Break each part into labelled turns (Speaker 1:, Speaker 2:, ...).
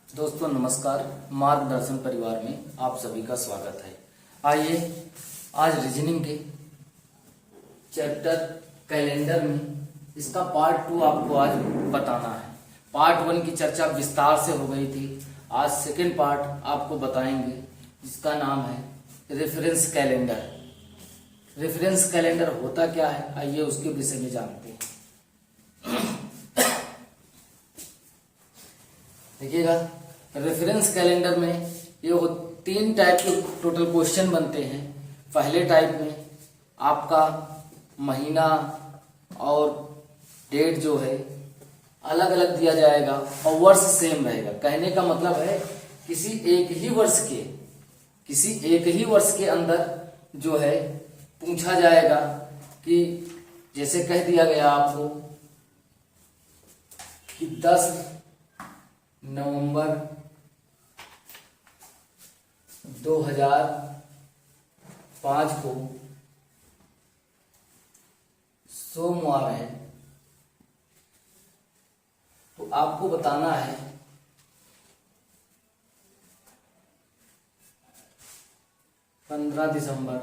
Speaker 1: दोस्तों नमस्कार। मार्गदर्शन परिवार में आप सभी का स्वागत है। आइए आज रीजनिंग के चैप्टर कैलेंडर में इसका पार्ट 2 आपको आज बताना है। पार्ट 1 की चर्चा विस्तार से हो गई थी। आज सेकेंड पार्ट आपको बताएंगे जिसका नाम है रेफरेंस कैलेंडर। रेफरेंस कैलेंडर होता क्या है, आइए उसके विषय में जानते हैं। देखिएगा, रेफरेंस कैलेंडर में ये 3 टाइप के टोटल क्वेश्चन बनते हैं। पहले टाइप में आपका महीना और डेट जो है अलग अलग दिया जाएगा और वर्ष सेम रहेगा। कहने का मतलब है किसी एक ही वर्ष के अंदर जो है पूछा जाएगा कि जैसे कह दिया गया आपको कि 10 नवंबर 2005 को सोमवार है, तो आपको बताना है 15 दिसंबर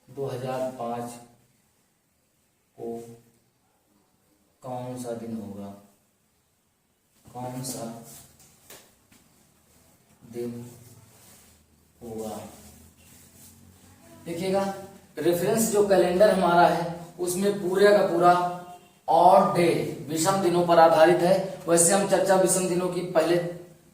Speaker 1: 2005 को कौन सा दिन होगा, कौन सा दिन होगा। देखिएगा, रेफरेंस जो कैलेंडर हमारा है उसमें पूरे का पूरा ऑड डे विषम दिनों पर आधारित है। वैसे हम चर्चा विषम दिनों की पहले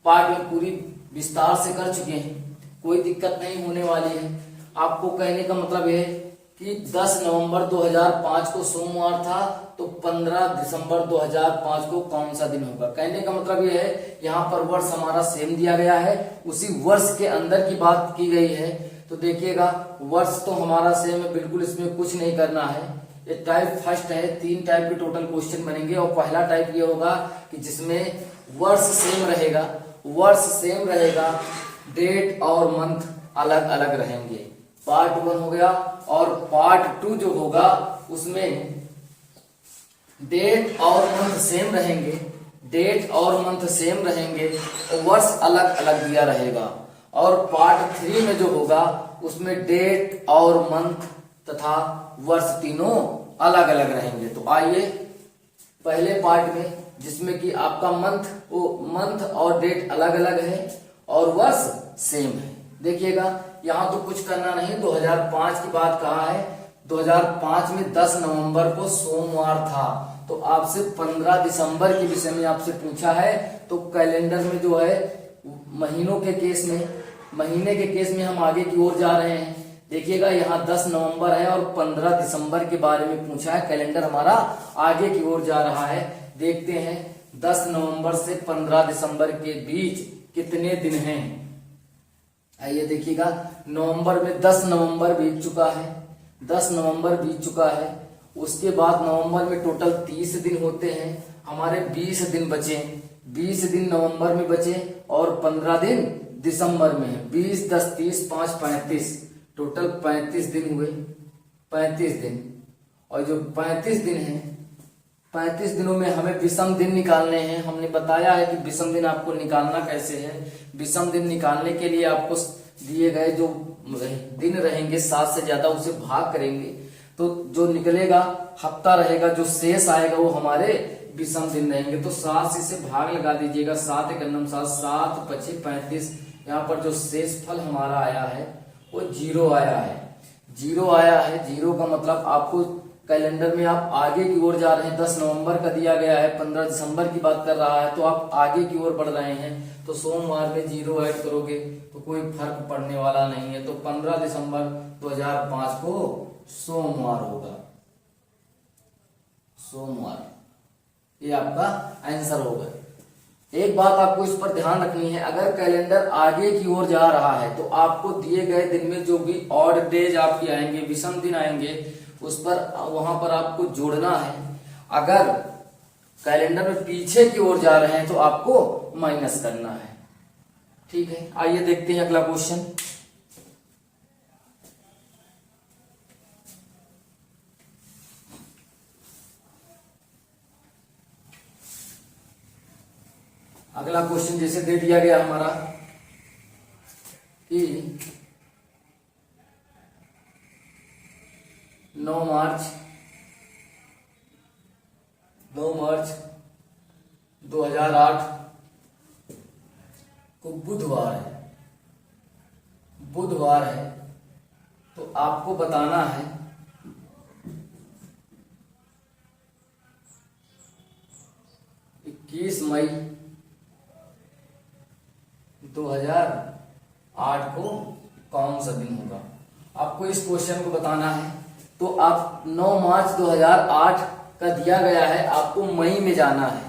Speaker 1: पार्ट में पूरी विस्तार से कर चुके हैं, कोई दिक्कत नहीं होने वाली है। आपको कहने का मतलब यह है कि 10 नवंबर 2005 को सोमवार था, तो 15 दिसंबर 2005 को कौन सा दिन होगा। कहने का मतलब यह है यहाँ पर वर्ष हमारा सेम दिया गया है, उसी वर्ष के अंदर की बात की गई है। तो देखिएगा, वर्ष तो हमारा सेम है, बिल्कुल इसमें कुछ नहीं करना है। ये टाइप फर्स्ट है। 3 टाइप के टोटल क्वेश्चन बनेंगे और पहला टाइप ये होगा कि जिसमें वर्ष सेम रहेगा, डेट और मंथ अलग अलग रहेंगे। पार्ट 1 हो गया। और पार्ट 2 जो होगा उसमें डेट और मंथ सेम रहेंगे और वर्ष अलग अलग दिया रहेगा। और पार्ट 3 में जो होगा उसमें डेट और मंथ तथा वर्ष तीनों अलग अलग रहेंगे। तो आइए पहले पार्ट में, जिसमें कि आपका मंथ और डेट अलग अलग है और वर्ष सेम है। देखिएगा, यहाँ तो कुछ करना नहीं। 2005 की बात कहा है, 2005 में 10 नवंबर को सोमवार था, तो आपसे 15 दिसंबर के विषय में आपसे पूछा है। तो कैलेंडर में जो है महीने के केस में हम आगे की ओर जा रहे हैं। देखिएगा, यहाँ 10 नवंबर है और 15 दिसंबर के बारे में पूछा है। कैलेंडर हमारा आगे की ओर जा रहा है। देखते हैं 10 नवंबर से 15 दिसंबर के बीच कितने दिन हैं। आइए देखिएगा, नवंबर में 10 नवंबर बीत चुका है। उसके बाद नवंबर में टोटल 30 दिन होते हैं, हमारे 20 दिन बचे। 20 दिन नवंबर में बचे और 15 दिन दिसंबर में है। 20 10 30 5 35, टोटल 35 दिन हुए। 35 दिन, और जो 35 दिन है, 35 दिनों में हमें विषम दिन निकालने हैं। हमने बताया है कि विषम दिन आपको निकालना कैसे है। विषम दिन निकालने के लिए आपको दिए गए जो दिन रहेंगे 7 से ज्यादा, उसे भाग करेंगे तो जो निकलेगा हफ्ता रहेगा, जो शेष आएगा वो हमारे विषम दिन रहेंगे। तो 7 से इसे भाग लगा दीजिएगा। 7 एकम 7, 7 पचे 35। यहाँ पर जो शेष फल हमारा आया है वो 0 आया है। 0 का मतलब आपको कैलेंडर में आप आगे की ओर जा रहे हैं। 10 नवंबर का दिया गया है, 15 दिसंबर की बात कर रहा है, तो आप आगे की ओर बढ़ रहे हैं। तो सोमवार में 0 ऐड करोगे तो कोई फर्क पड़ने वाला नहीं है। तो 15 दिसंबर 2005 को सोमवार होगा। ये आपका आंसर होगा। एक बात आपको इस पर ध्यान रखनी है, अगर कैलेंडर आगे की ओर जा रहा है तो आपको दिए गए दिन में जो भी ऑड डेज आपके आएंगे, विषम दिन आएंगे, उस पर वहां पर आपको जोड़ना है। अगर कैलेंडर में पीछे की ओर जा रहे हैं तो आपको माइनस करना है। ठीक है, आइए देखते हैं अगला क्वेश्चन। अगला क्वेश्चन जैसे दे दिया गया हमारा कि 9 मार्च 2008 को बुधवार है तो आपको बताना है 21 मई 2008 को कौन सा दिन होगा। आपको इस क्वेश्चन को बताना है तो आप 9 मार्च 2008 का दिया गया है, आपको मई में जाना है।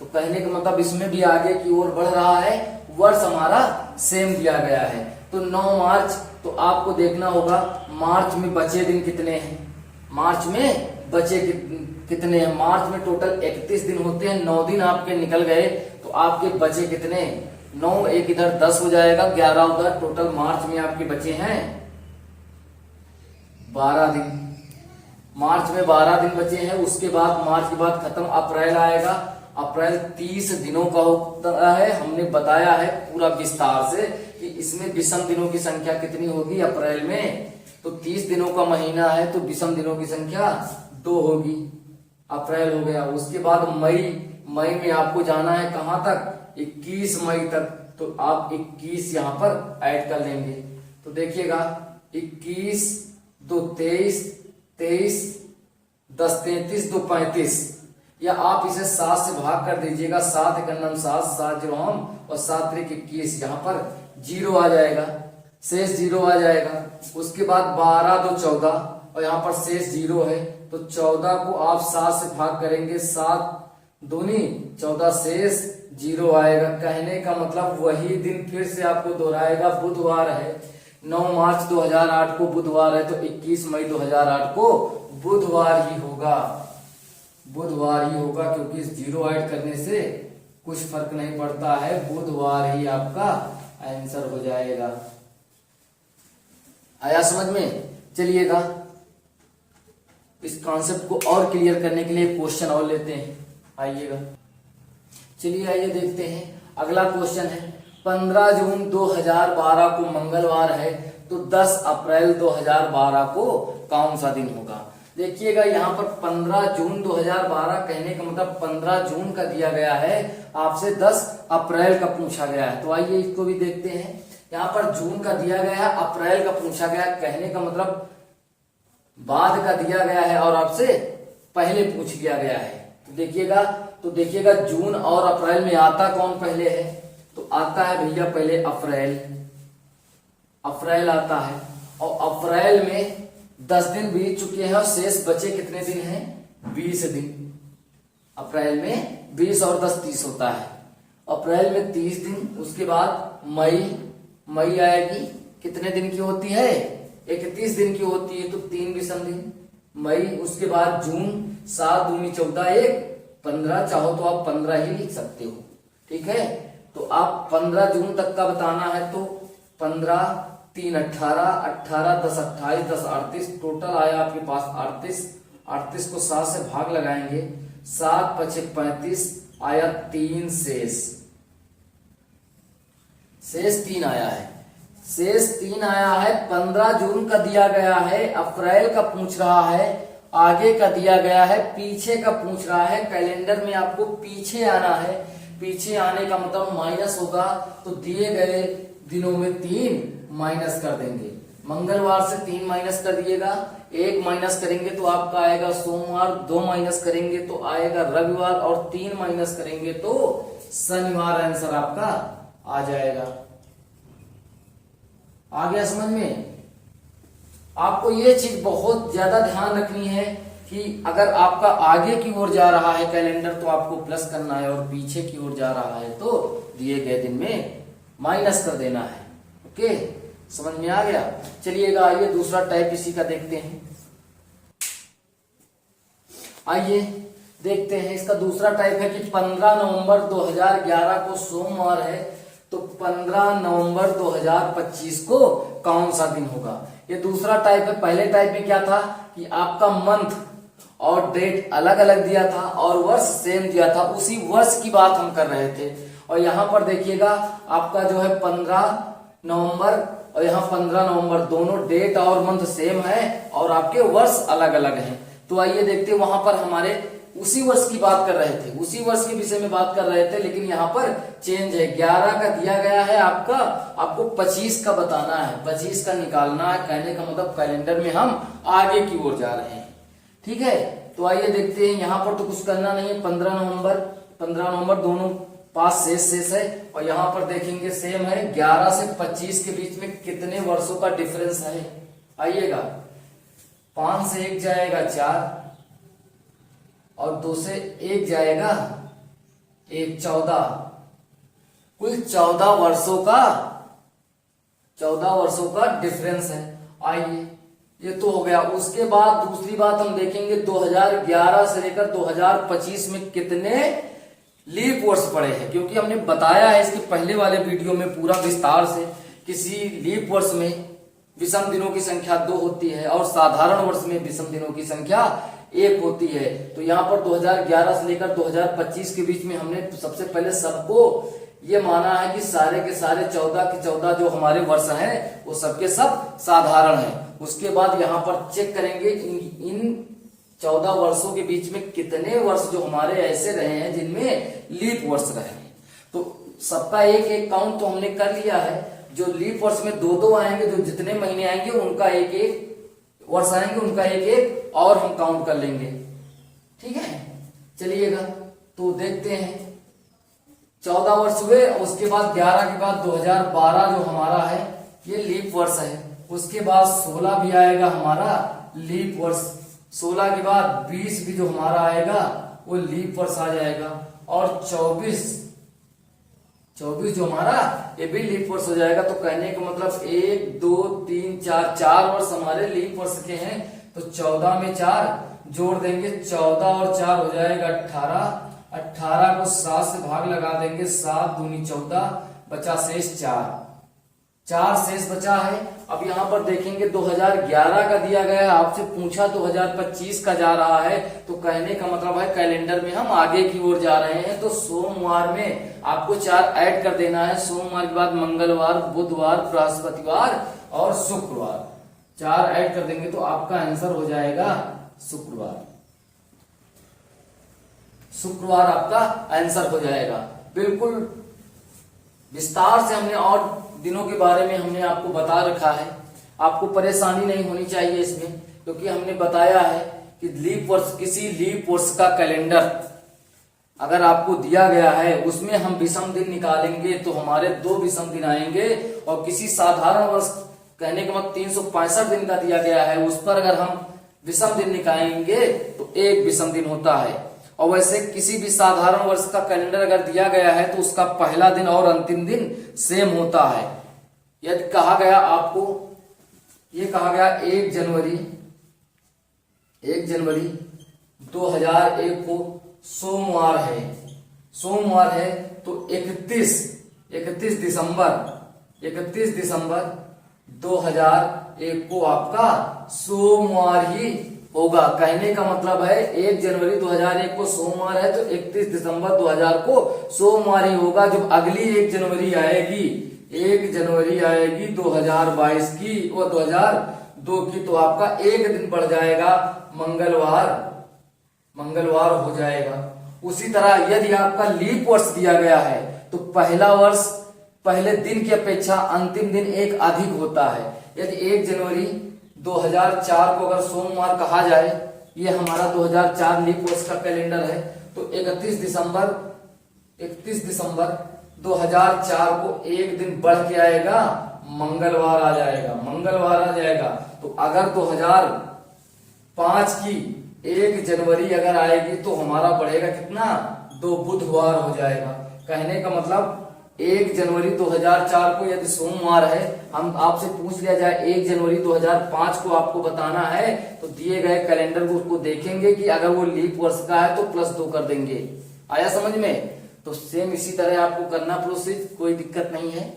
Speaker 1: तो कहने का मतलब इसमें भी आगे की ओर बढ़ रहा है, वर्ष हमारा सेम दिया गया है। तो 9 मार्च तो आपको देखना होगा मार्च में बचे दिन कितने हैं, मार्च में बचे कितने हैं। मार्च में टोटल 31 दिन होते हैं, 9 दिन आपके निकल गए तो आपके बचे कितने, 9 एक इधर 10 हो जाएगा, 11 उधर, टोटल मार्च में आपके बचे हैं 12 दिन। मार्च में 12 दिन बचे हैं। उसके बाद मार्च के बाद खत्म अप्रैल आएगा। अप्रैल 30 दिनों का होता है। हमने बताया है पूरा विस्तार से कि इसमें विषम दिनों की संख्या कितनी होगी अप्रैल में। तो 30 दिनों का महीना है तो विषम दिनों की संख्या 2 होगी। अप्रैल हो गया। उसके बाद मई में आपको जाना है कहां तक, 21 मई तक। तो आप 21 यहां पर ऐड कर लेंगे। तो देखिएगा 21 2 23 23 10 33 2 35, या आप इसे 7 से भाग कर दीजिएगा। 7 एकम 7 7 0 हम और 7 3 21, यहाँ पर 0 आ जाएगा, शेष 0 आ जाएगा। उसके बाद 12 2 14 और यहाँ पर शेष 0 है। तो 14 को आप 7 से भाग करेंगे, 7 दूनी 14, शेष 0 आएगा। कहने का मतलब वही दिन फिर से आपको दोहराएगा, बुधवार है। 9 मार्च 2008 को बुधवार है तो 21 मई 2008 को बुधवार ही होगा, क्योंकि 0 ऐड करने से कुछ फर्क नहीं पड़ता है, बुधवार ही आपका आंसर हो जाएगा। आया समझ में। चलिएगा इस कॉन्सेप्ट को और क्लियर करने के लिए क्वेश्चन और लेते हैं। आइएगा, चलिए आइए देखते हैं। अगला क्वेश्चन है 15 जून 2012 को मंगलवार है तो 10 अप्रैल 2012 को कौन सा दिन होगा। देखिएगा यहाँ पर 15 जून 2012 कहने का मतलब 15 जून का दिया गया है, आपसे 10 अप्रैल का पूछा गया है। तो आइए इसको भी देखते हैं। यहाँ पर जून का दिया गया है, अप्रैल का पूछा गया है, कहने का मतलब बाद का दिया गया है और आपसे पहले पूछ लिया गया है। तो देखिएगा जून और अप्रैल में आता कौन पहले है, तो आता है भैया पहले अप्रैल आता है। और अप्रैल में 10 दिन बीत चुके हैं और शेष बचे कितने दिन हैं, 20 दिन। अप्रैल में 20 और 10 30 होता है। अप्रैल में 30 दिन। उसके बाद मई आएगी, कितने दिन की होती है, 31 दिन की होती है, तो 3 विषम दिन मई। उसके बाद जून, 7 दूनी 14 1 15, चाहो तो आप 15 ही लिख सकते हो, ठीक है। तो आप 15 जून तक का बताना है तो 15 3 18 18 10 28 10 38, टोटल आया आपके पास 38 को 7 से भाग लगाएंगे, 7 5 35 आया, 3 शेष 3 आया है। शेष 3 आया है। 15 जून का दिया गया है, अप्रैल का पूछ रहा है, आगे का दिया गया है, पीछे का पूछ रहा है। कैलेंडर में आपको पीछे आना है। पीछे आने का मतलब माइनस होगा, तो दिए गए दिनों में 3 माइनस कर देंगे। मंगलवार से 3 माइनस कर दिएगा, 1 माइनस करेंगे तो आपका आएगा सोमवार, 2 माइनस करेंगे तो आएगा रविवार और 3 माइनस करेंगे तो शनिवार। आंसर आपका आ जाएगा। आ गया समझ में। आपको ये चीज बहुत ज्यादा ध्यान रखनी है कि अगर आपका आगे की ओर जा रहा है कैलेंडर तो आपको प्लस करना है, और पीछे की ओर जा रहा है तो दिए गए दिन में माइनस कर देना है। ओके, समझ में आ गया। चलिएगा आइए दूसरा टाइप इसी का देखते हैं। आइए देखते हैं इसका दूसरा टाइप है कि 15 नवंबर 2011 को सोमवार है तो 15 नवंबर 2025 को कौन सा दिन होगा। ये दूसरा टाइप है। पहले टाइप में क्या था कि आपका मंथ और डेट अलग अलग दिया था और वर्ष सेम दिया था, उसी वर्ष की बात हम कर रहे थे। और यहाँ पर देखिएगा आपका जो है 15 नवंबर और यहाँ 15 नवंबर, दोनों डेट और मंथ सेम है और आपके वर्ष अलग अलग हैं। तो आइए देखते हैं, वहां पर हमारे उसी वर्ष की बात कर रहे थे, उसी वर्ष के विषय में बात कर रहे थे, लेकिन यहाँ पर चेंज है। 11 का दिया गया है आपका, आपको 25 का बताना है, 25 का निकालना है। कहने का मतलब कैलेंडर में हम आगे की ओर जा रहे हैं। ठीक है, तो आइए देखते हैं। यहाँ पर तो कुछ करना नहीं है। 15 नवंबर दोनों पास शेष है और यहाँ पर देखेंगे सेम है। 11 से 25 के बीच में कितने वर्षों का डिफरेंस है? आइएगा, 5 से 1 जाएगा 4 और 2 से 1 जाएगा 1, 14, कुल 14 वर्षों का डिफरेंस है। आइए, ये तो हो गया। उसके बाद दूसरी बात हम देखेंगे, 2011 से लेकर 2025 में कितने लीप वर्ष पड़े हैं, क्योंकि हमने बताया है इसके पहले वाले वीडियो में पूरा विस्तार से। किसी लीप वर्ष में विषम दिनों की संख्या 2 होती है और साधारण वर्ष में विषम दिनों की संख्या 1 होती है। तो यहाँ पर 2011 से लेकर 2025 के बीच में हमने सबसे पहले सबको ये माना है कि सारे के सारे 14 के 14 जो हमारे वर्ष हैं वो सबके सब साधारण हैं। उसके बाद यहाँ पर चेक करेंगे इन 14 वर्षों के बीच में कितने वर्ष जो हमारे ऐसे रहे हैं जिनमें लीप वर्ष रहे हैं। तो सबका एक एक काउंट तो हमने कर लिया है। जो लीप वर्ष में 2-2 आएंगे, जो जितने महीने आएंगे उनका एक एक वर्ष आएंगे, उनका एक एक और हम काउंट कर लेंगे। ठीक है, चलिएगा तो देखते हैं। 14 वर्ष हुए, उसके बाद 11 के बाद 2012 जो हमारा है ये लीप वर्ष है। उसके बाद 16 भी आएगा हमारा लीप वर्ष। 16 के बाद 20 भी जो हमारा आएगा वो लीप वर्ष आ जाएगा। और 24 जो हमारा ये भी लीप वर्ष हो जाएगा। तो कहने का मतलब 1, 2, 3, 4 वर्ष हमारे लीप वर्ष के हैं। तो 14 में 4 जोड़ देंगे, 14 और 4 हो जाएगा 18। 18 को 7 से भाग लगा देंगे, 7 दूनी 14, बचा शेष 4 शेष बचा है। अब यहाँ पर देखेंगे 2011 का दिया गया है, आपसे पूछा 2025 का जा रहा है। तो कहने का मतलब है कैलेंडर में हम आगे की ओर जा रहे हैं। तो सोमवार में आपको 4 ऐड कर देना है। सोमवार के बाद मंगलवार, बुधवार, बृहस्पतिवार और शुक्रवार, 4 ऐड कर देंगे तो आपका आंसर हो जाएगा शुक्रवार। शुक्रवार आपका आंसर हो जाएगा। बिल्कुल विस्तार से हमने और दिनों के बारे में हमने आपको बता रखा है। आपको परेशानी नहीं होनी चाहिए इसमें, क्योंकि हमने बताया है कि लीप वर्ष, किसी लीप वर्ष का कैलेंडर अगर आपको दिया गया है उसमें हम विषम दिन निकालेंगे तो हमारे 2 विषम दिन आएंगे। और किसी साधारण वर्ष, कहने का मतलब 365 दिन का दिया गया है, उस पर अगर हम विषम दिन निकालेंगे तो 1 विषम दिन होता है। और वैसे किसी भी साधारण वर्ष का कैलेंडर अगर दिया गया है तो उसका पहला दिन और अंतिम दिन सेम होता है। यदि कहा गया आपको, ये कहा गया 1 जनवरी 2001 को सोमवार है तो 31 दिसंबर 2001 को आपका सोमवार ही होगा। कहने का मतलब है 1 जनवरी 2001 को सोमवार है तो 31 दिसंबर 2000 को सोमवार ही होगा। जब अगली 1 जनवरी आएगी 2022 की और 2002 की, तो आपका 1 दिन बढ़ जाएगा, मंगलवार हो जाएगा। उसी तरह यदि आपका लीप वर्ष दिया गया है तो पहला वर्ष पहले दिन की अपेक्षा अंतिम दिन 1 अधिक होता है। यदि 1 जनवरी 2004 को अगर सोमवार कहा जाए, ये हमारा 2004 लीप वर्ष का कैलेंडर है, तो 31 दिसंबर 2004 को 1 दिन बढ़ के आएगा, मंगलवार आ जाएगा। तो अगर 2005 की 1 जनवरी अगर आएगी तो हमारा बढ़ेगा कितना, 2 बुधवार हो जाएगा। कहने का मतलब 1 जनवरी 2004 को यदि सोमवार है, हम आपसे पूछ लिया जाए 1 जनवरी 2005 को आपको बताना है, तो दिए गए कैलेंडर को उसको देखेंगे कि अगर वो लीप वर्ष का है तो +2 कर देंगे। आया समझ में? तो सेम इसी तरह आपको करना प्रोसेस, कोई दिक्कत नहीं है।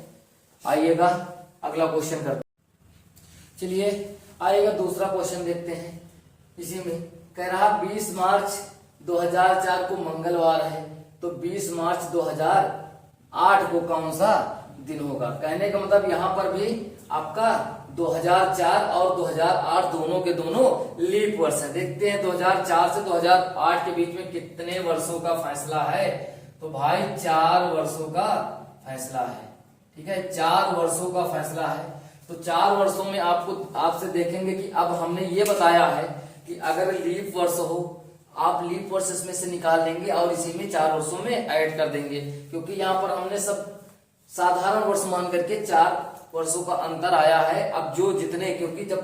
Speaker 1: आइएगा अगला क्वेश्चन करते, चलिए आइएगा दूसरा क्वेश्चन देखते हैं। इसी में कह रहा 20 मार्च 2004 को मंगलवार है, तो 20 मार्च 8 को कौन सा दिन होगा। कहने का मतलब यहाँ पर भी आपका 2004 और 2008 दोनों के दोनों लीप वर्ष है। देखते हैं 2004 से 2008 के बीच में कितने वर्षों का फैसला है। तो भाई 4 वर्षों का फैसला है। ठीक है, 4 वर्षों का फैसला है। तो 4 वर्षों में आपसे देखेंगे कि अब हमने ये बताया है कि अगर लीप वर्ष हो, आप लीप वर्ष इसमें से निकाल लेंगे और इसी में 4 वर्षों में ऐड कर देंगे, क्योंकि यहाँ पर हमने सब साधारण वर्ष मान करके 4 वर्षों का अंतर आया है। अब जो जितने, क्योंकि जब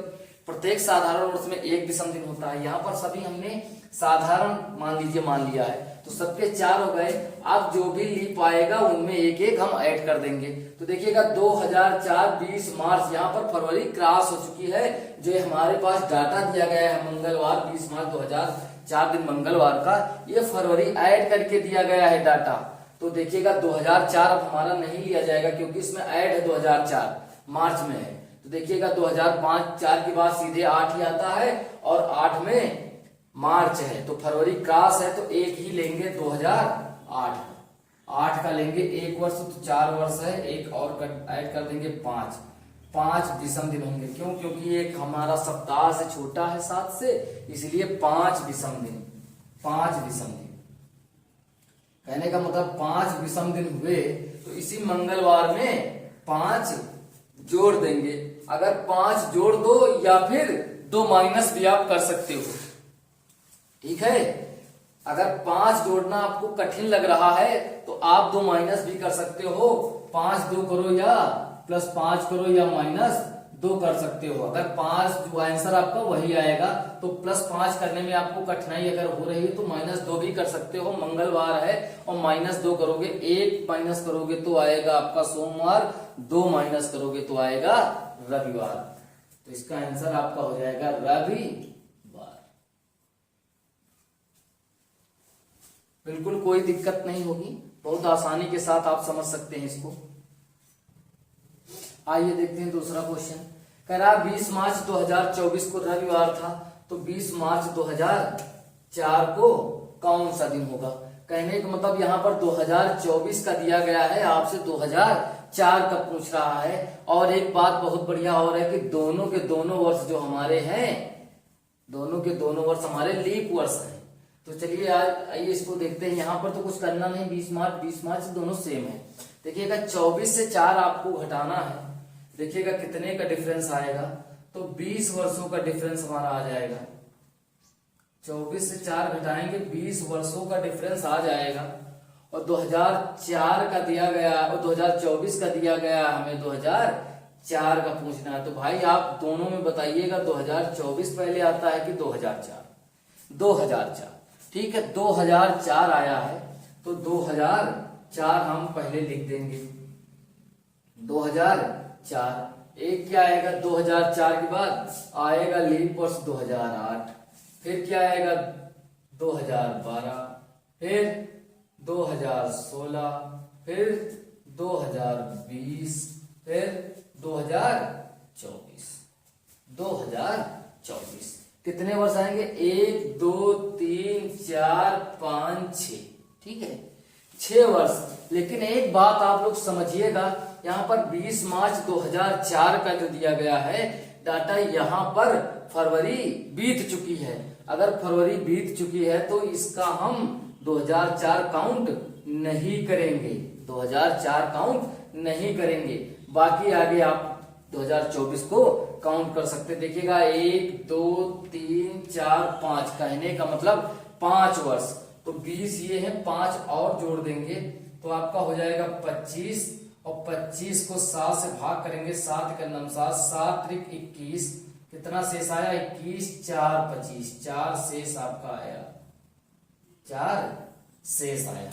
Speaker 1: प्रत्येक साधारण वर्ष में 1 विषम दिन होता है, यहाँ पर सभी हमने साधारण मान लिया है, तो सबके 4 हो गए। अब जो भी लीप आएगा उनमें एक एक हम ऐड कर देंगे। तो देखिएगा 2004 20 मार्च, यहाँ पर फरवरी क्रॉस हो चुकी है। जो हमारे पास डाटा दिया गया है मंगलवार 20 मार्च 2004 दिन मंगलवार का, ये फरवरी ऐड करके दिया गया है डाटा। तो देखिएगा 2004 अब हमारा नहीं लिया जाएगा, क्योंकि इसमें ऐड है 2004 मार्च में है। तो देखिएगा 2005 4 के बाद सीधे 8 ही आता है और 8 में मार्च है, तो फरवरी क्रॉस है, तो एक ही लेंगे 2008 8 का लेंगे 1 वर्ष, तो 4 वर्ष है, एक और ऐड कर देंगे 5 विषम दिन होंगे। क्यों? क्योंकि एक हमारा सप्ताह से छोटा है 7 से, इसलिए 5 विषम दिन। कहने का मतलब 5 विषम दिन हुए, तो इसी मंगलवार में 5 जोड़ देंगे। अगर 5 जोड़ दो या फिर 2 माइनस भी आप कर सकते हो। ठीक है, अगर 5 जोड़ना आपको कठिन लग रहा है तो आप 2 माइनस भी कर सकते हो। 5 2 करो या +5 करो या -2 कर सकते हो। अगर 5 जो आंसर आपका वही आएगा, तो +5 करने में आपको कठिनाई अगर हो रही है तो -2 भी कर सकते हो। मंगलवार है और -2 करोगे, 1 माइनस करोगे तो आएगा आपका सोमवार, 2 माइनस करोगे तो आएगा रविवार। तो इसका आंसर आपका हो जाएगा रविवार। बिल्कुल कोई दिक्कत नहीं होगी, बहुत आसानी के साथ आप समझ सकते हैं इसको। आइए देखते हैं दूसरा क्वेश्चन। कह रहा 20 मार्च 2024 को रविवार था, तो 20 मार्च 2004 को कौन सा दिन होगा। कहने का मतलब यहाँ पर 2024 का दिया गया है, आपसे 2004 का पूछ रहा है। और एक बात बहुत बढ़िया और है कि दोनों के दोनों वर्ष जो हमारे हैं, दोनों के दोनों वर्ष हमारे लीप वर्ष हैं। तो चलिए आज आइए इसको देखते हैं। यहाँ पर तो कुछ करना नहीं, 20 मार्च दोनों सेम है। देखिएगा 24 से 4 आपको घटाना है। देखिएगा कितने का डिफरेंस आएगा, तो 20 वर्षों का डिफरेंस हमारा आ जाएगा। 24 से 4 घटाएंगे, 20 वर्षों का डिफरेंस आ जाएगा। और 2004 का दिया गया और 2024 का दिया गया, हमें 2004 का पूछना है। तो भाई आप दोनों में बताइएगा 2024 पहले आता है कि 2004। 2004, ठीक है, 2004 आया है, तो 2004 हम पहले लिख देंगे। 2004 एक क्या आएगा, 2004 के बाद आएगा लीप वर्ष 2008, फिर क्या आएगा 2012, फिर 2016, फिर 2020, फिर 2024। कितने वर्ष आएंगे, 1 2 3 4 5 6, ठीक है, 6 वर्ष। लेकिन एक बात आप लोग समझिएगा, यहाँ पर 20 मार्च 2004 का जो दिया गया है डाटा, यहाँ पर फरवरी बीत चुकी है। अगर फरवरी बीत चुकी है तो इसका हम 2004 काउंट नहीं करेंगे, 2004 काउंट नहीं करेंगे। बाकी आगे आप 2024 को काउंट कर सकते। देखिएगा 1 2 3 4 5, कहने का मतलब 5 वर्ष। तो 20 ये है, 5 और जोड़ देंगे तो आपका हो जाएगा 25, और 25 को 7 से भाग करेंगे, 7 का नाम 7, 7 त्रिक 21, कितना शेष आया 21, 4 25, 4 शेष आपका आया, 4 शेष आया,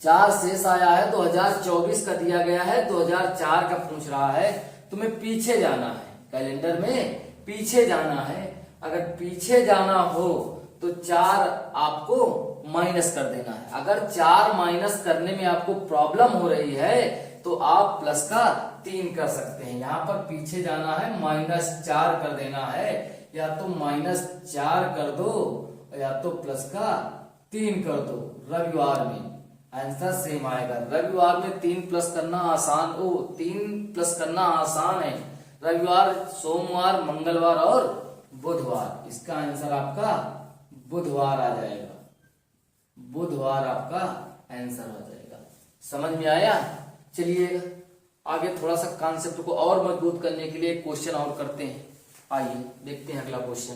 Speaker 1: 4 शेष आया है। 2024 का दिया गया है, 2004 का पूछ रहा है। तुम्हें पीछे जाना है, कैलेंडर में पीछे जाना है। अगर पीछे जाना हो तो 4 आपको माइनस कर देना है। अगर 4 माइनस करने में आपको प्रॉब्लम हो रही है तो आप प्लस का 3 कर सकते हैं। यहाँ पर पीछे जाना है, -4 कर देना है, या तो -4 कर दो या तो प्लस का 3 कर दो रविवार में। आंसर सेम आएगा। रविवार में 3 प्लस करना आसान, 3 प्लस करना आसान है। रविवार, सोमवार, मंगलवार और बुधवार। इसका आंसर आपका बुधवार आ जाएगा। बुधवार आपका आंसर हो जाएगा। समझ में आया? चलिए आगे थोड़ा सा कॉन्सेप्ट को और मजबूत करने के लिए एक क्वेश्चन और करते हैं। आइए देखते हैं अगला क्वेश्चन।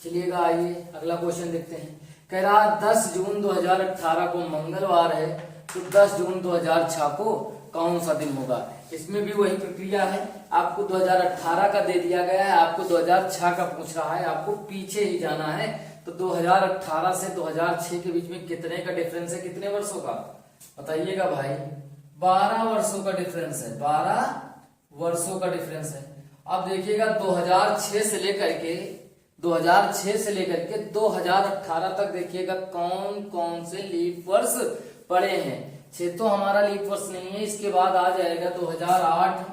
Speaker 1: चलिएगा आइए अगला क्वेश्चन देखते हैं। कह रहा 10 जून 2018 को मंगलवार है, तो 10 जून 2006 को कौन सा दिन होगा? इसमें भी वही प्रक्रिया है। आपको 2018 का दे दिया गया है, आपको 2006 का पूछ रहा है, आपको पीछे ही जाना है। तो 2018 से 2006 के बीच में कितने का डिफरेंस है, कितने वर्षों का बताइएगा भाई? 12 वर्षों का डिफरेंस है। 12 वर्षों का डिफरेंस है। अब देखिएगा 2006 से लेकर के 2018 तक देखिएगा कौन कौन से लीप वर्ष पड़े हैं। 6 तो हमारा लीप वर्ष नहीं है। इसके बाद आ जाएगा 2008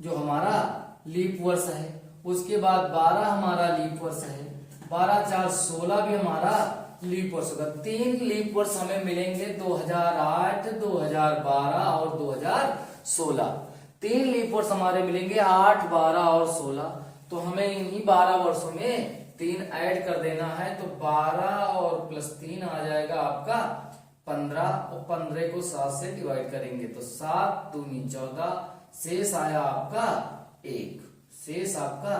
Speaker 1: जो हमारा लीप वर्ष है। उसके बाद 12 हमारा लीप वर्ष है। 12 4 16 भी हमारा लीप वर्ष होगा। 3 लीप वर्ष हमें मिलेंगे 2008, 2012 और 2016। 3 लीप वर्ष हमारे मिलेंगे 8, 12 और 16। तो हमें इन्हीं 12 वर्षों में 3 ऐड कर देना है। तो 12 और प्लस 3 आ जाएगा आपका 15 और 15 को 7 से डिवाइड करेंगे तो 7 दूनी 14। शेष आया आपका 1। शेष आपका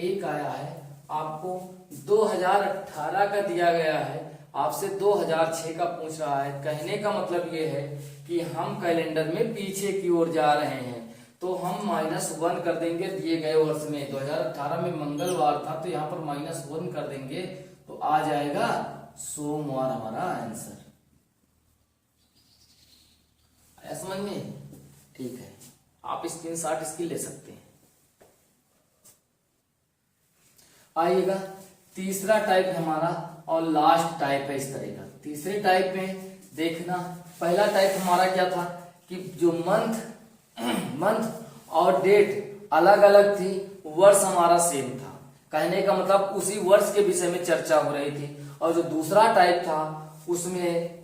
Speaker 1: 1 आया है। आपको 2018 का दिया गया है, आपसे 2006 का पूछ रहा है। कहने का मतलब ये है कि हम कैलेंडर में पीछे की ओर जा रहे हैं। तो हम -1 कर देंगे दिए गए वर्ष में। 2018 में मंगलवार था तो यहाँ पर -1 कर देंगे तो आ जाएगा सोमवार हमारा आंसर। आया समझ में? ठीक है, आप स्क्रीनशॉट इसकी ले सकते हैं। आइएगा तीसरा टाइप हमारा और लास्ट टाइप है इस तरह का। तीसरे टाइप में देखना, पहला टाइप हमारा क्या था कि जो मंथ और डेट अलग अलग थी, वर्ष हमारा सेम था। कहने का मतलब उसी वर्ष के विषय में चर्चा हो रही थी। और जो दूसरा टाइप था उसमें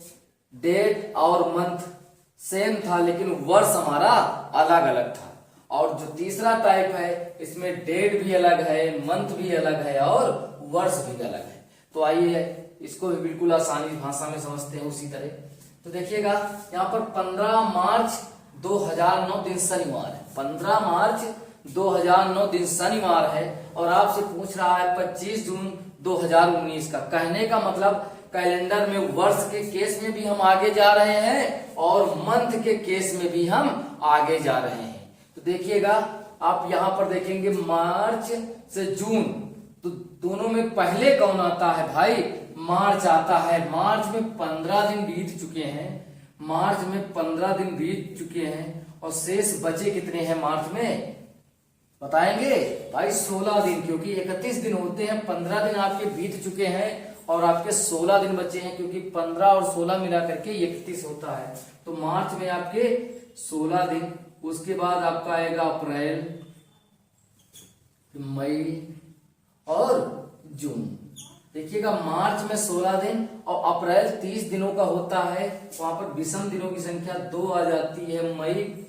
Speaker 1: डेट और मंथ सेम था लेकिन वर्ष हमारा अलग अलग था। और जो तीसरा टाइप है इसमें डेट भी अलग है, मंथ भी अलग है और वर्ष भी अलग है। तो आइए इसको भी बिल्कुल आसानी भाषा में समझते हैं उसी तरह। तो देखिएगा यहाँ पर 15 मार्च 2009 दिन शनिवार है। 15 मार्च 2009 दिन शनिवार है और आपसे पूछ रहा है 25 जून 2019 का। कहने का मतलब कैलेंडर में वर्ष के केस में भी हम आगे जा रहे हैं और मंथ के केस में भी हम आगे जा रहे हैं। तो देखिएगा आप यहाँ पर देखेंगे मार्च से जून, तो दोनों में पहले कौन आता है भाई? मार्च आता है। मार्च में 15 दिन बीत चुके हैं। मार्च में 15 दिन बीत चुके हैं और शेष बचे कितने हैं मार्च में बताएंगे भाई? 16 दिन, क्योंकि 31 दिन होते हैं। 15 दिन आपके बीत चुके हैं और आपके 16 दिन बचे हैं, क्योंकि 15 और 16 मिला करके 31 होता है। तो मार्च में आपके 16 दिन। उसके बाद आपका आएगा अप्रैल, मई और जून। देखिएगा मार्च में 16 दिन और अप्रैल 30 दिनों का होता है। वहां पर विषम दिनों की संख्या 2 आ जाती है। मई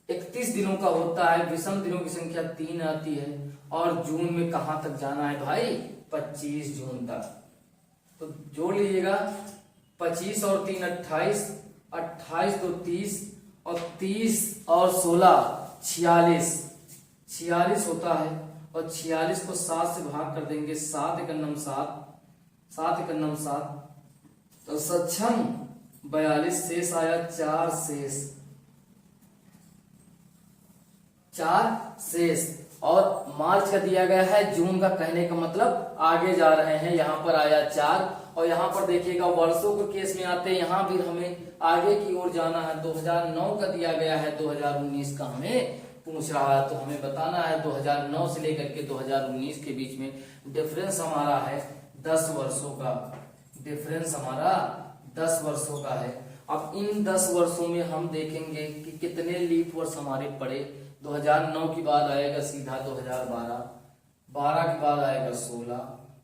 Speaker 1: 31 दिनों का होता है, विषम दिनों की संख्या 3 आती है। और जून में कहां तक जाना है भाई? 25 जून तक। तो जोड़ लीजिएगा 25 और 3 28, 28 तो 30 और 30 और 16 46 होता है। और 46 को 7 से भाग कर देंगे। 7 एकन्नम 7, 7 एकन्नम 7, तो सक्षम 42। शेष आया 4 शेष, 4 शेष। और मार्च का दिया गया है, जून का कहने का मतलब आगे जा रहे हैं। यहाँ पर आया 4 और यहाँ पर देखिएगा वर्षों के केस में आते हैं। यहाँ भी हमें आगे की ओर जाना है। 2009 का दिया गया है, 2019 का हमें पूछ रहा है। तो हमें बताना है 2009 से लेकर के 2019 के बीच में डिफरेंस हमारा है 10 वर्षों का। डिफरेंस हमारा 10 वर्षों का है। अब इन 10 वर्षों में हम देखेंगे कि कितने लीप वर्ष हमारे पड़े। 2009 के बाद आएगा सीधा 2012, 12 के बाद आएगा 16,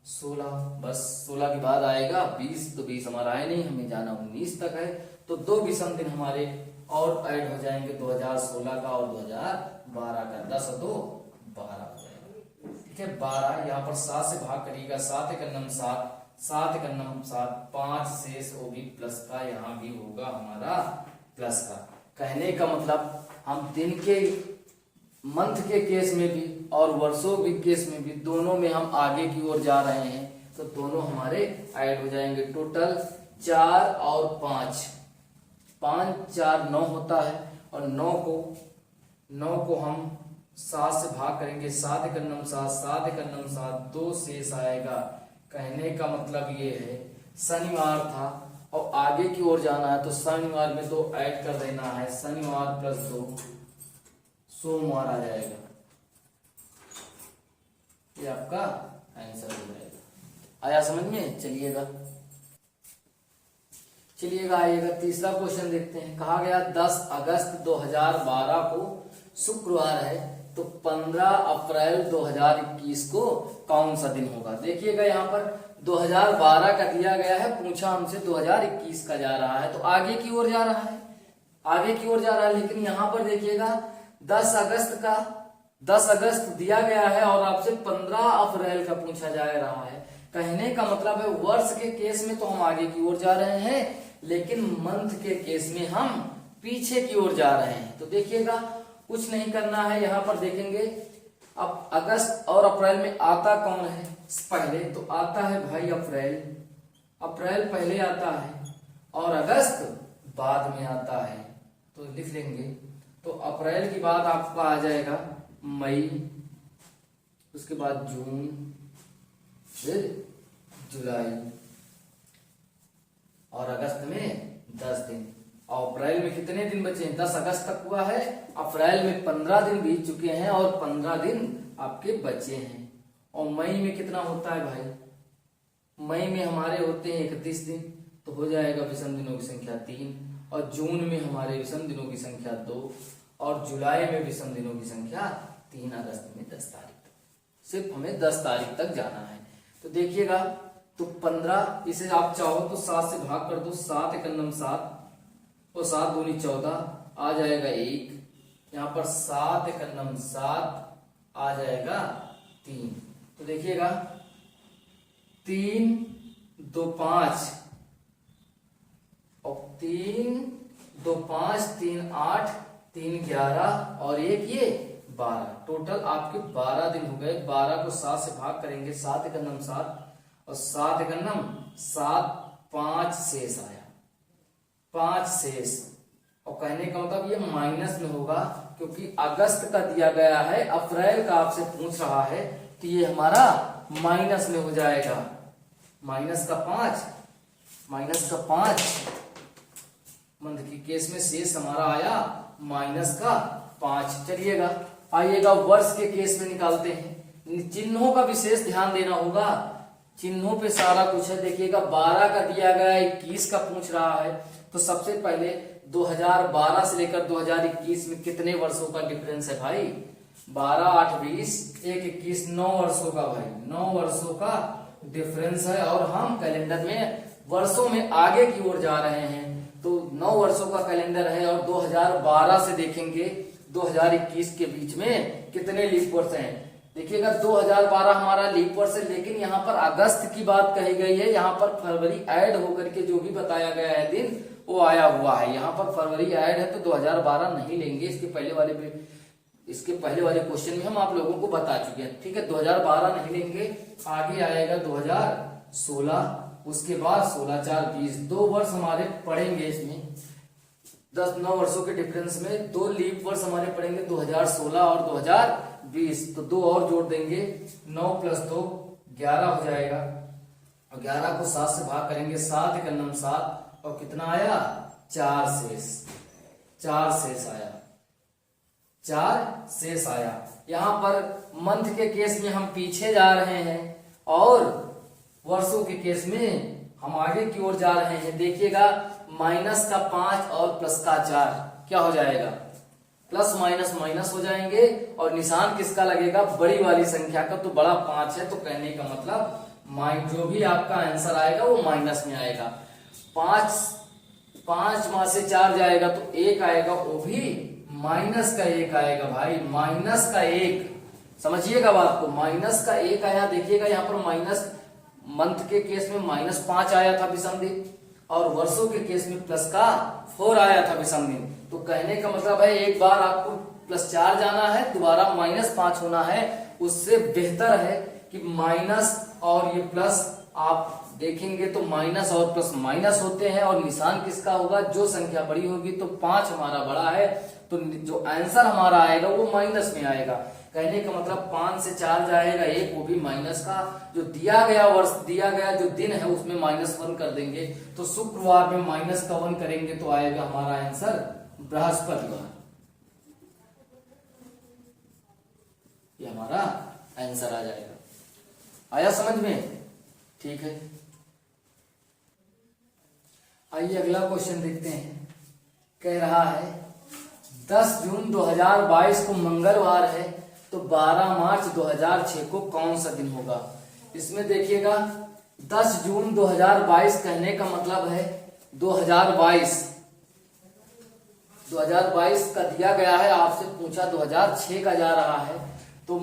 Speaker 1: 16, बस 16 के बाद आएगा 20, तो 20 हमारा है नहीं, हमें जाना 19 तक है। तो 2 विषम दिन हमारे और ऐड हो जाएंगे 2016 का और 2012 का, 10 और 2 12 हो जाएगा। ठीक है, 12 यहाँ पर 7 से भाग करिएगा, 7 एक अन्नम 7, 7 एक अन्नम 7, 5 शेष वो भी प्लस का, यहाँ भी होगा हमारा प्लस का। कहने का मतलब हम दिन के मंथ के केस में भी और वर्षों के केस में भी, दोनों में हम आगे की ओर जा रहे हैं, तो दोनों हमारे ऐड हो जाएंगे। टोटल 4 और 5, 5 4 9 होता है, और 9 को हम 7 से भाग करेंगे, 7 एक अन्नम 7, 7 एक अन्नम 7, 2 शेष आएगा। कहने का मतलब ये है शनिवार था और आगे की ओर जाना है, तो शनिवार में 2 ऐड कर देना है, शनिवार प्लस 2 सोमवार आ जाएगा। ये आपका आंसर हो जाएगा। आया समझ में? चलिएगा आइएगा तीसरा क्वेश्चन देखते हैं। कहा गया 10 अगस्त 2012 को शुक्रवार है, तो 15 अप्रैल 2021 को कौन सा दिन होगा? देखिएगा यहाँ पर 2012 का दिया गया है, पूछा हमसे 2021 का जा रहा है, तो आगे की ओर जा रहा है, लेकिन यहाँ पर देखिएगा 10 अगस्त दिया गया है और आपसे 15 अप्रैल का पूछा जा रहा है। कहने का मतलब है वर्ष के केस में तो हम आगे की ओर जा रहे हैं, लेकिन मंथ के केस में हम पीछे की ओर जा रहे हैं। तो देखिएगा कुछ नहीं करना है, यहाँ पर देखेंगे अब अगस्त और अप्रैल में आता कौन है पहले, तो आता है भाई अप्रैल पहले आता है और अगस्त बाद में आता है, तो लिख लेंगे। तो अप्रैल के बाद आपका आ जाएगा मई, उसके बाद जून, फिर जुलाई, और अगस्त में 10 दिन। और अप्रैल में कितने दिन बचे हैं? 10 अगस्त तक हुआ है, अप्रैल में 15 दिन बीत चुके हैं और 15 दिन आपके बचे हैं। और मई में कितना होता है भाई? मई में हमारे होते हैं 31 दिन, तो हो जाएगा विषम दिनों की संख्या 3, और जून में हमारे विषम दिनों की संख्या 2, और जुलाई में विषम दिनों की संख्या 3, अगस्त में 10 तारीख तक। सिर्फ हमें 10 तारीख तक जाना है। तो देखिएगा, तो 15, इसे आप चाहो तो 7 से भाग कर दो, 7 एक अन्नम 7 और 7 दूनी 14 आ जाएगा 1, यहाँ पर 7 एक अन्नम 7 आ जाएगा 3। तो देखिएगा 3 2 5 और 3 2 5 3 8 3 11 और 1 ये 12, टोटल आपके 12 दिन हो गए। 12 को 7 से भाग करेंगे, 7 एक अन्नम 7 और 7 एक अन्नम 7, 5 शेष आया, 5 शेष। और कहने का मतलब ये माइनस में होगा, क्योंकि अगस्त का दिया गया है, अप्रैल का आपसे पूछ रहा है, तो ये हमारा माइनस में हो जाएगा। माइनस का 5 मंथ की केस में शेष हमारा आया -5। चलिएगा आइएगा वर्ष के केस में निकालते हैं। चिन्हों का विशेष ध्यान देना होगा, चिन्हों पे सारा कुछ है। देखिएगा 12 का दिया गया, 21 का पूछ रहा है, तो सबसे पहले 2012 से लेकर 2021 में कितने वर्षों का डिफरेंस है भाई? 12 8 20 1 21, 9 वर्षों का भाई, 9 वर्षों का डिफरेंस है। और हम कैलेंडर में वर्षों में आगे की ओर जा रहे हैं, तो 9 वर्षों का कैलेंडर है। और 2012 से देखेंगे 2021 के बीच में कितने लीप वर्ष हैं। देखिएगा 2012 हमारा लीप वर्ष है, लेकिन यहाँ पर अगस्त की बात कही गई है, यहाँ पर फरवरी ऐड होकर के जो भी बताया गया है दिन वो आया हुआ है। यहाँ पर फरवरी ऐड है, तो 2012 नहीं लेंगे। इसके पहले वाले क्वेश्चन में हम आप लोगों को बता चुके हैं। ठीक है, 2012 नहीं लेंगे। आगे आएगा 2016, उसके बाद 16 4 20, 2 वर्ष हमारे पड़ेंगे इसमें। 9 वर्षों के डिफरेंस में 2 लीप वर्ष हमारे पड़ेंगे, 2016 और 2020। तो 2 और जोड़ देंगे, 9 + 2 11 हो जाएगा। और 11 को 7 से भाग करेंगे, 7 एक अन्नम 7 और कितना आया? 4 शेष आया, 4 शेष आया। यहाँ पर मंथ के केस में हम पीछे जा रहे हैं और वर्षों के केस में हम आगे की ओर जा रहे हैं। देखिएगा -5 और +4 क्या हो जाएगा? प्लस माइनस हो जाएंगे। और निशान किसका लगेगा? बड़ी वाली संख्या का, तो बड़ा 5 है, तो कहने का मतलब जो भी आपका आंसर आएगा वो माइनस में आएगा। 5 माँ से 4 जाएगा तो 1 आएगा, वो भी माइनस का 1 आएगा भाई, माइनस का 1। समझिएगा बात को, माइनस का 1 आया। देखिएगा यहाँ पर माइनस, मंथ के केस में -5 आया था विषम दिन, और वर्षों के केस में +4 आया था विषम दिन। तो कहने का मतलब है एक बार आपको +4 जाना है, दोबारा -5 होना है। उससे बेहतर है कि माइनस और ये प्लस, आप देखेंगे तो माइनस और प्लस माइनस होते हैं, और निशान किसका होगा, जो संख्या बड़ी होगी। तो 5 हमारा बड़ा है, तो जो आंसर हमारा आएगा वो माइनस में आएगा। कहने का मतलब 5 से 4 जाएगा 1, वो भी माइनस का। जो दिया गया वर्ष, दिया गया जो दिन है उसमें -1 कर देंगे। तो शुक्रवार में -1 करेंगे तो आएगा हमारा आंसर बृहस्पतिवार। ये हमारा आंसर आ जाएगा। आया समझ में? ठीक है, आइए अगला क्वेश्चन देखते हैं। कह रहा है 10 जून 2022 को मंगलवार है, तो 12 मार्च 2006 को कौन सा दिन होगा। इसमें देखिएगा 10 जून 2022 कहने का मतलब है 2022 का दिया गया है, आपसे पूछा 2006 का जा रहा है। तो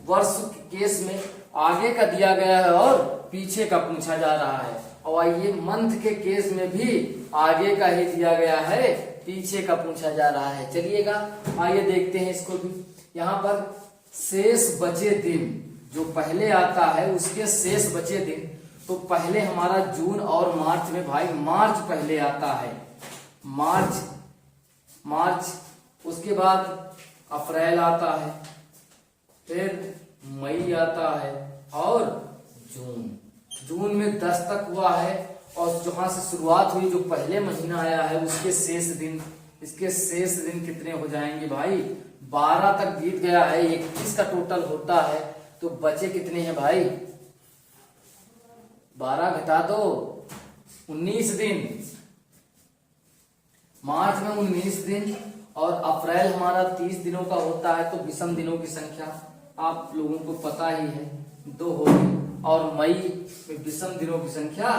Speaker 1: वर्ष के केस में आगे का दिया गया है और पीछे का पूछा जा रहा है। और आइए मंथ के केस में भी आगे का ही दिया गया है, पीछे का पूछा जा रहा है। चलिएगा आइए देखते हैं इसको भी। यहाँ पर शेष बचे दिन जो पहले आता है, उसके शेष बचे दिन, तो पहले हमारा जून और मार्च में भाई मार्च पहले आता है, मार्च, उसके बाद अप्रैल आता है, फिर मई आता है, और जून में 10 तक हुआ है। और जहां से शुरुआत हुई, जो पहले महीना आया है, उसके शेष दिन, इसके शेष दिन कितने हो जाएंगे भाई, 12 तक बीत गया है, 21 का टोटल होता है। तो बचे कितने हैं भाई, 12 घटा दो, 19 दिन। मार्च में 19 दिन, और अप्रैल हमारा 30 दिनों का होता है। तो विषम दिनों की संख्या आप लोगों को पता ही है, 2 होगी। और मई में विषम दिनों की संख्या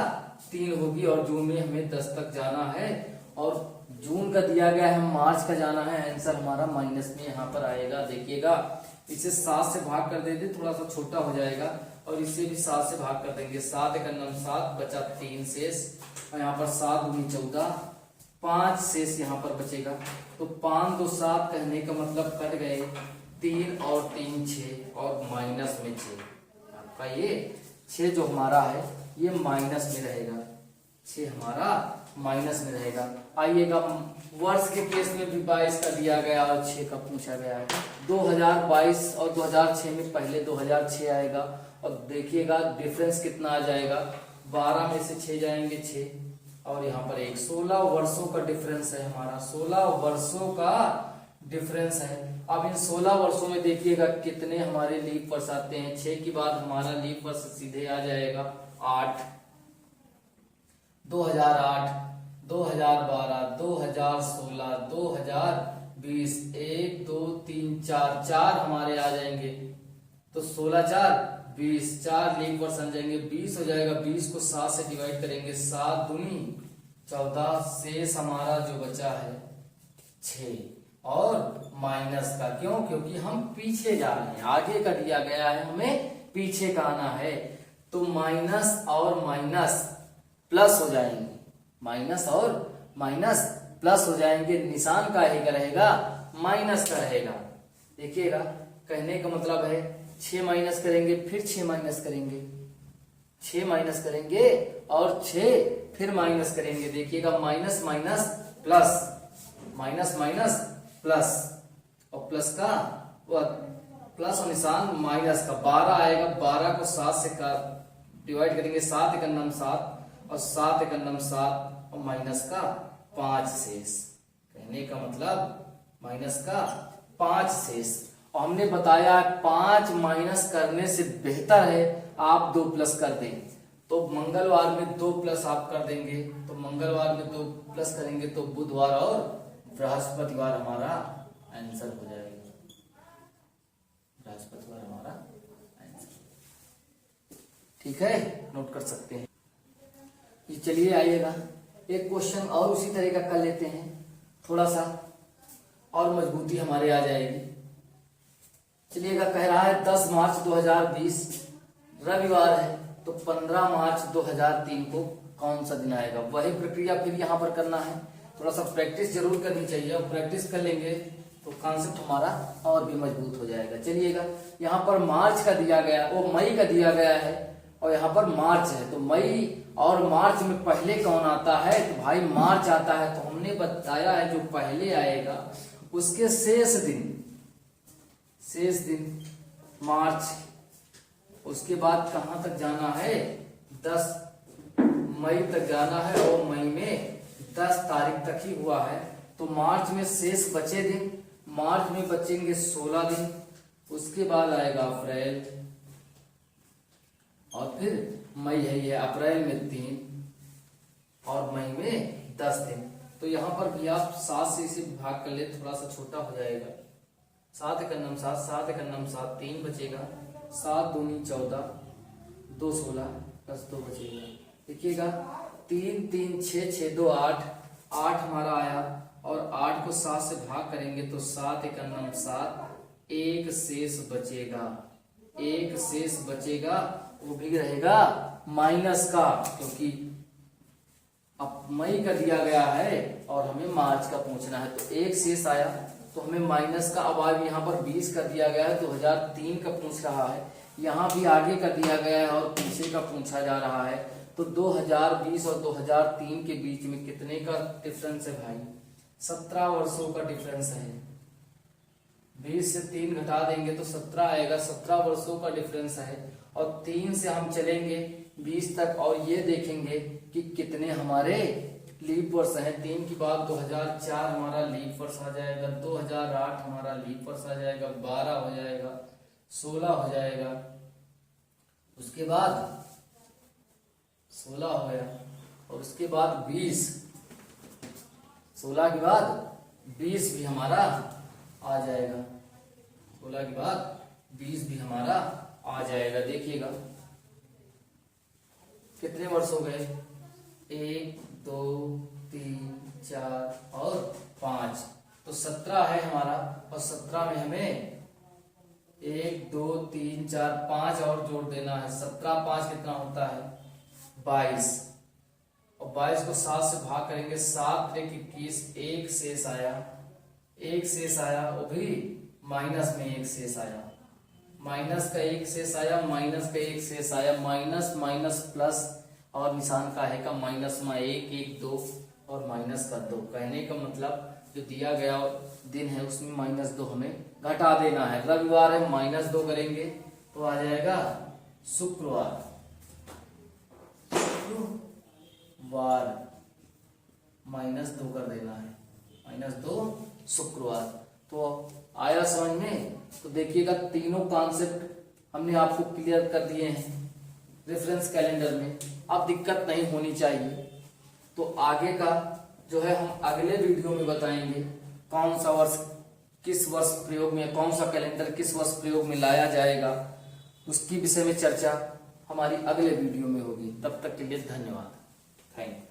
Speaker 1: 3 होगी। और जून में हमें 10 तक जाना है, और जून का दिया गया है, मार्च का जाना है। आंसर हमारा माइनस में यहाँ पर आएगा। देखिएगा इसे 7 से भाग कर देते, थोड़ा सा छोटा हो जाएगा, और इसे भी 7 से भाग कर देंगे। 7 × 9 7, बचा 3 शेष, और यहाँ पर 7 × 2 14, 5 शेष यहाँ पर बचेगा। तो 5 2 7 कहने का मतलब कट गए 3 और 3 6, और माइनस में 6। आपका ये 6 जो हमारा है ये माइनस में रहेगा, 6 हमारा माइनस में रहेगा। आइएगा वर्ष के केस में भी 22 का दिया गया और 6 का पूछा गया है। 2022 और 2006 में पहले 2006 आएगा, और देखिएगा डिफरेंस कितना आ जाएगा, 12 में से 6 जाएंगे 6, और यहाँ पर 16 वर्षों का डिफरेंस है हमारा, 16 वर्षों का डिफरेंस है। अब इन 16 वर्षों में देखिएगा कितने हमारे लीप वर्ष आते हैं। 6 के बाद हमारा लीप वर्ष सीधे आ जाएगा 8, 2008, 2012, 2016, 2020, 1 2 3 4 हमारे आ जाएंगे। तो 16 4 20, 4 लीप वर्ष आ जाएंगे, 20 हो जाएगा। 20 को 7 से डिवाइड करेंगे, 7 दूनी 14, शेष हमारा जो बचा है 6, और माइनस का। क्यों? क्योंकि हम पीछे जा रहे हैं, आगे का दिया गया है, हमें पीछे का आना है। तो माइनस और माइनस प्लस हो जाएंगे, माइनस और माइनस प्लस हो जाएंगे। निशान का ही का रहेगा, माइनस का रहेगा। देखिएगा कहने का मतलब है 6 माइनस करेंगे, फिर 6 माइनस करेंगे, 6 माइनस करेंगे, और 6 फिर माइनस करेंगे। देखिएगा minus minus plus, minus minus plus, और प्लस का प्लस और निशान माइनस का 12 आएगा। 12 को 7 से डिवाइड करेंगे, 7 × 9 7, और 7 × 9 7, और माइनस का 5 शेष। कहने का मतलब माइनस का 5 शेष। और हमने बताया 5 माइनस करने से बेहतर है आप 2 प्लस कर दें। तो मंगलवार में 2 प्लस आप कर देंगे, तो मंगलवार में 2 प्लस करेंगे तो बुधवार और बृहस्पतिवार हमारा आंसर हो जाएगा, बृहस्पतिवार हमारा आंसर। ठीक। ठीक है, नोट कर सकते हैं। ये चलिए आइएगा एक क्वेश्चन और उसी तरह का कर लेते हैं, थोड़ा सा और मजबूती हमारे आ जाएगी। चलिएगा, कह रहा है 10 मार्च 2020 रविवार है, तो 15 मार्च 2003 को कौन सा दिन आएगा। वही प्रक्रिया फिर यहाँ पर करना है, थोड़ा सा प्रैक्टिस जरूर करनी चाहिए, और प्रैक्टिस कर लेंगे तो कॉन्सेप्ट हमारा और भी मजबूत हो जाएगा। चलिएगा, यहाँ पर मार्च का दिया गया, वो मई का दिया गया है, और यहाँ पर मार्च है, तो मई और मार्च में पहले कौन आता है, तो भाई मार्च आता है। तो हमने बताया है जो पहले आएगा उसके शेष दिन मार्च, उसके बाद कहां तक जाना है, 10 मई तक जाना है, और मई में 10 तारीख तक ही हुआ है। तो मार्च में शेष बचे दिन, मार्च में बचेंगे 16 दिन, उसके बाद आएगा अप्रैल, और फिर मई है, ये अप्रैल में 3 और मई में 10 दिन। तो यहाँ पर भी आप 7 से इसे भाग कर ले, थोड़ा सा छोटा हो जाएगा। 7 एक 7, 7 एक 7, 3 बचेगा, 7 दूनी 14, 2 16, 10 2 बचेगा। देखिएगा 3 3 6 6 2 8 8 हमारा आया, और 8 को 7 से भाग करेंगे तो 7 एक 7, एक शेष बचेगा, एक शेष बचेगा, वो भी रहेगा माइनस का, क्योंकि अब मई का दिया गया है और हमें मार्च का पूछना है। तो एक शेष आया, तो हमें माइनस का, अब आज यहाँ पर 20 का दिया गया है, 2003 का पूछ रहा है, यहाँ भी आगे का दिया गया है और पीछे का पूछा जा रहा है। तो 2020 और 2003 के बीच में कितने का डिफरेंस है भाई, 17 वर्षों का डिफरेंस है। 20 से 3 घटा देंगे तो 17 आएगा, 17 वर्षों का डिफरेंस है। और 3 से हम चलेंगे 20 तक, और ये देखेंगे कि कितने हमारे लीप वर्ष हैं। 3 की बाद 2004 हमारा लीप वर्ष आ जाएगा, 2008 हमारा लीप वर्ष आ जाएगा, 12 हो जाएगा, 16 हो जाएगा, उसके बाद 16 हो गया, और उसके बाद 20, 16 के बाद 20 भी हमारा आ जाएगा, 16 के बाद 20 भी हमारा आ जाएगा। देखिएगा कितने वर्ष हो गए, 1 2 3 4 और 5, तो 17 है हमारा, और 17 में हमें 1 2 3 4 5 और जोड़ देना है। 17 5 कितना होता है, 22, और 22 को 7 से भाग करेंगे, 7 3 21, एक शेष आया, एक शेष आया, वो भी माइनस में एक शेष आया, माइनस का एक शेष आया, माइनस का एक शेष आया, माइनस माइनस प्लस, और निशान का है का माइनस में 1 1 2 और माइनस का 2। कहने का मतलब जो दिया गया दिन है उसमें -2 हमें घटा देना है। रविवार है, -2 करेंगे तो आ जाएगा शुक्रवार, -2 कर देना है, -2 शुक्रवार। तो आया समझ में। तो देखिएगा तीनों कॉन्सेप्ट हमने आपको क्लियर कर दिए हैं रेफरेंस कैलेंडर में, अब दिक्कत नहीं होनी चाहिए। तो आगे का जो है हम अगले वीडियो में बताएंगे कौन सा वर्ष किस वर्ष प्रयोग में, कौन सा कैलेंडर किस वर्ष प्रयोग में लाया जाएगा, उसकी विषय में चर्चा हमारी अगले वीडियो में होगी। तब तक के लिए धन्यवाद, थैंक यू।